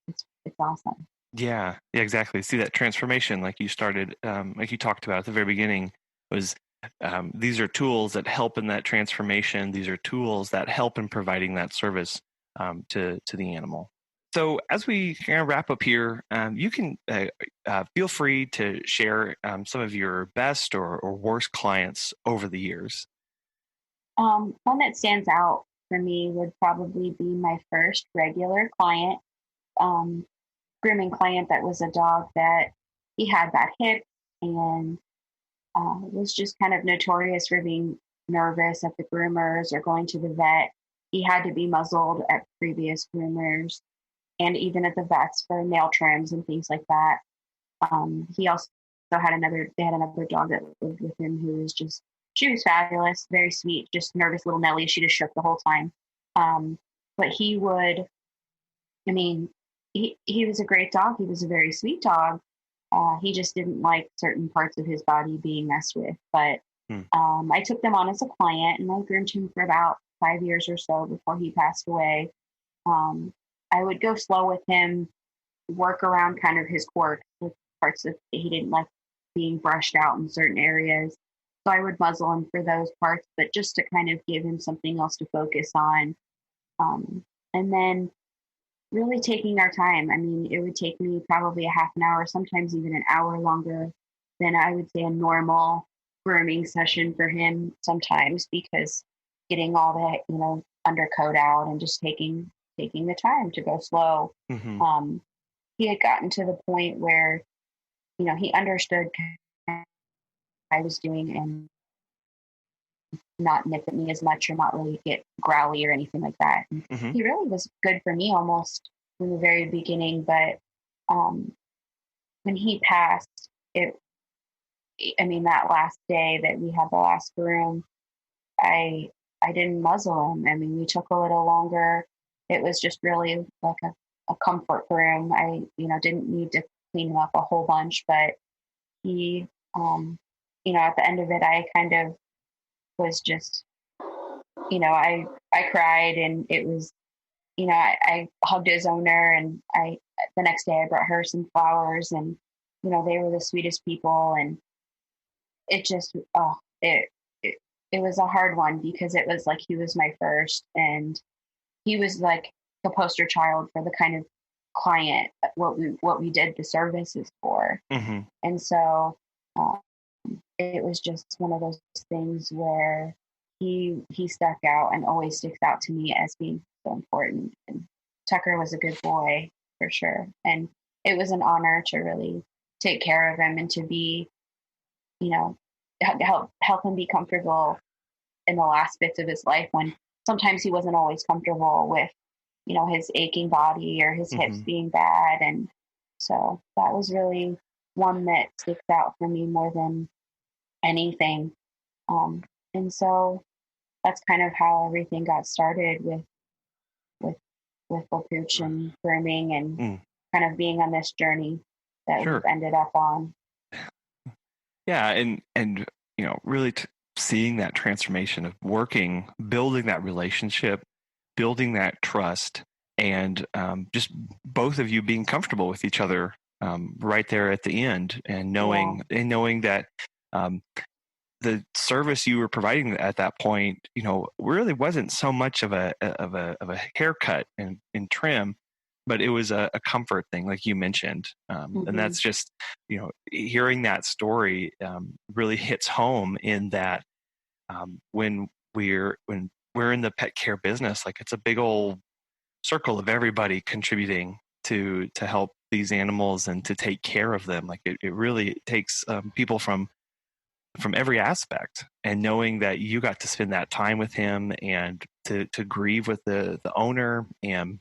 it's awesome. Yeah, exactly. See that transformation, like you started, like you talked about at the very beginning, was these are tools that help in that transformation. These are tools that help in providing that service to the animal. So as we kind of wrap up here, you can feel free to share some of your best or worst clients over the years. One that stands out for me would probably be my first regular client, grooming client, that was a dog that he had bad hips and was just kind of notorious for being nervous at the groomers or going to the vet. He had to be muzzled at previous groomers and even at the vets for nail trims and things like that. He also had another dog that lived with him who was she was fabulous, very sweet, just nervous little Nellie. She just shook the whole time. But he would, he was a great dog. He was a very sweet dog. He just didn't like certain parts of his body being messed with. But I took them on as a client, and I groomed him for about 5 years or so before he passed away. I would go slow with him, work around kind of his quirks, with parts that he didn't like being brushed out in certain areas. So I would muzzle him for those parts, but just to kind of give him something else to focus on. And then really taking our time. I mean, it would take me probably a half an hour, sometimes even an hour longer than I would say a normal grooming session for him sometimes, because getting all the, undercoat out and just taking the time to go slow. He had gotten to the point where, he understood what I was doing and not nip at me as much or not really get growly or anything like that. He really was good for me almost from the very beginning. But when he passed, that last day that we had the last groom, I didn't muzzle him. I mean, we took a little longer. It was just really like a comfort groom. I, didn't need to clean him up a whole bunch, but he, at the end of it, I kind of was just, I cried, and it was, I hugged his owner, and the next day I brought her some flowers, and, they were the sweetest people. And it just, it was a hard one, because it was like he was my first, and he was like the poster child for the kind of client what we did the services for. And so it was just one of those things where he stuck out and always sticks out to me as being so important. And Tucker was a good boy for sure, and it was an honor to really take care of him and to be, help him be comfortable in the last bits of his life, when sometimes he wasn't always comfortable with, his aching body or his hips being bad. And so that was really one that sticks out for me more than anything. And so that's kind of how everything got started with Pooch and grooming, and kind of being on this journey that we've ended up on. Yeah. And, really seeing that transformation of working, building that relationship, building that trust, and just both of you being comfortable with each other right there at the end, and knowing that the service you were providing at that point, really wasn't so much of a haircut and trim, but it was a comfort thing, like you mentioned. And that's just, hearing that story really hits home in that when we're in the pet care business, like it's a big old circle of everybody contributing to help these animals and to take care of them. Like it really takes people from every aspect, and knowing that you got to spend that time with him and to grieve with the owner and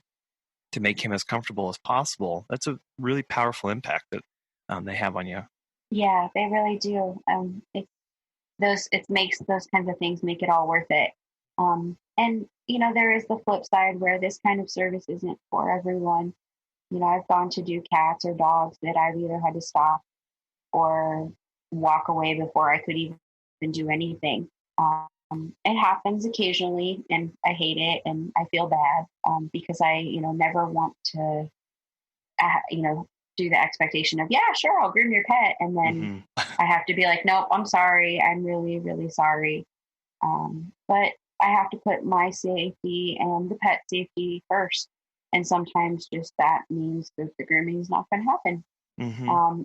to make him as comfortable as possible. That's a really powerful impact that they have on you. Yeah, they really do. It makes those kinds of things make it all worth it. And there is the flip side where this kind of service isn't for everyone. I've gone to do cats or dogs that I've either had to stop or walk away before I could even do anything. It happens occasionally, and I hate it, and I feel bad because I, never want to, do the expectation of, yeah, sure, I'll groom your pet, and then I have to be like, nope, I'm sorry, I'm really, really sorry. But I have to put my safety and the pet safety first, and sometimes just that means that the grooming is not going to happen.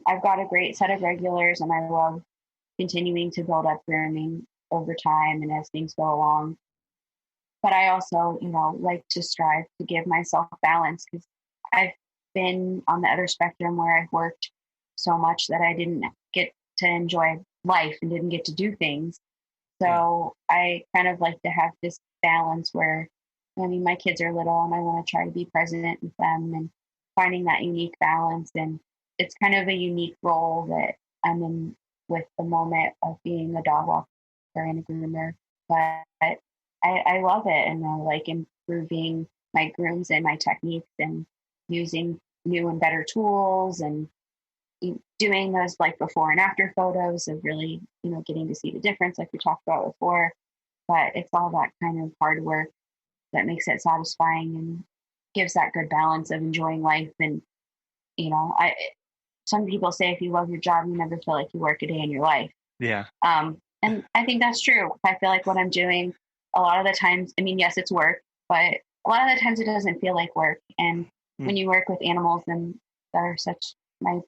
I've got a great set of regulars, and I love continuing to build up grooming over time and as things go along. But I also, like to strive to give myself balance, because I've been on the other spectrum where I've worked so much that I didn't get to enjoy life and didn't get to do things. So I kind of like to have this balance where, my kids are little and I want to try to be present with them, and finding that unique balance. And it's kind of a unique role that I'm in with the moment of being a dog walker and a groomer. But I love it, and I like improving my grooms and my techniques and using new and better tools and doing those like before and after photos of really, getting to see the difference like we talked about before. But it's all that kind of hard work that makes it satisfying and gives that good balance of enjoying life. And, some people say if you love your job, you never feel like you work a day in your life. Yeah. And I think that's true. I feel like what I'm doing a lot of the times, yes, it's work, but a lot of the times it doesn't feel like work. And when you work with animals, and that are such my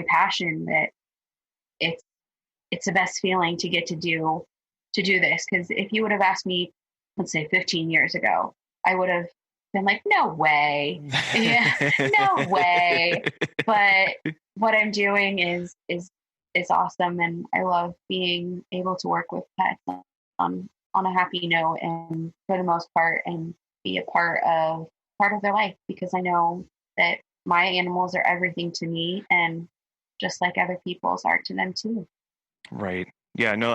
passion, that it's the best feeling to get to do this. Because if you would have asked me, let's say 15 years ago, I would have been like, no way. Yeah, no way. But what I'm doing is awesome. And I love being able to work with pets on a happy note, and for the most part, and be a part of their life, because I know that my animals are everything to me, and just like other people's are to them too. Right. Yeah, no,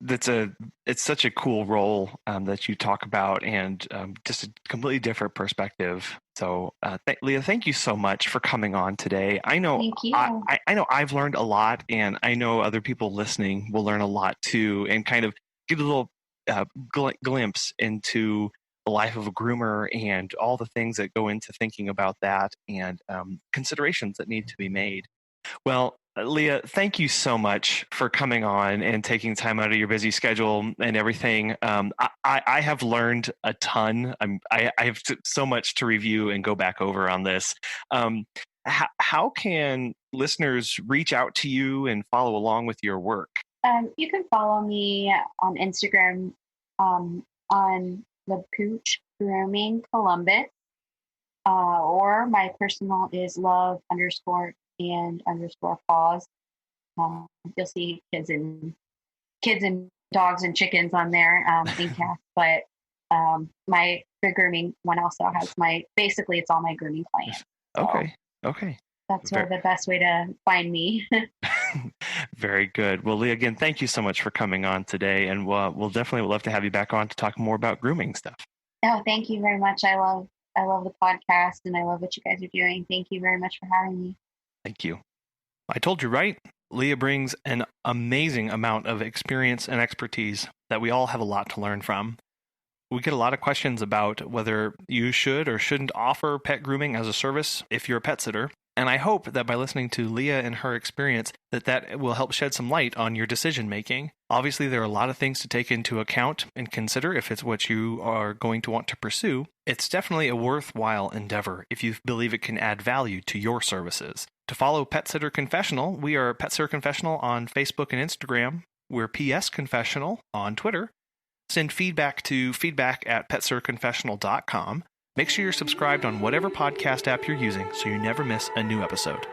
it's such a cool role that you talk about, and just a completely different perspective. So, Leia, thank you so much for coming on today. I know, Thank you. I know I've learned a lot, and I know other people listening will learn a lot too, and kind of get a little glimpse into the life of a groomer and all the things that go into thinking about that, and considerations that need to be made. Well, Leia, thank you so much for coming on and taking time out of your busy schedule and everything. I have learned a ton. I have so much to review and go back over on this. How can listeners reach out to you and follow along with your work? You can follow me on Instagram on the Pooch Grooming Columbus, or my personal is love_and_paws. You'll see kids and dogs and chickens on there, and cats. But my grooming one also has basically it's all my grooming clients. So Okay. That's the best way to find me. Very good. Well, Leia, again, thank you so much for coming on today, and we'll definitely love to have you back on to talk more about grooming stuff. Oh, thank you very much. I love the podcast, and I love what you guys are doing. Thank you very much for having me. Thank you. I told you right. Leia brings an amazing amount of experience and expertise that we all have a lot to learn from. We get a lot of questions about whether you should or shouldn't offer pet grooming as a service if you're a pet sitter. And I hope that by listening to Leia and her experience, that will help shed some light on your decision making. Obviously, there are a lot of things to take into account and consider if it's what you are going to want to pursue. It's definitely a worthwhile endeavor if you believe it can add value to your services. To follow Pet Sitter Confessional, we are Pet Sitter Confessional on Facebook and Instagram. We're PS Confessional on Twitter. Send feedback to feedback@petsitterconfessional.com. Make sure you're subscribed on whatever podcast app you're using so you never miss a new episode.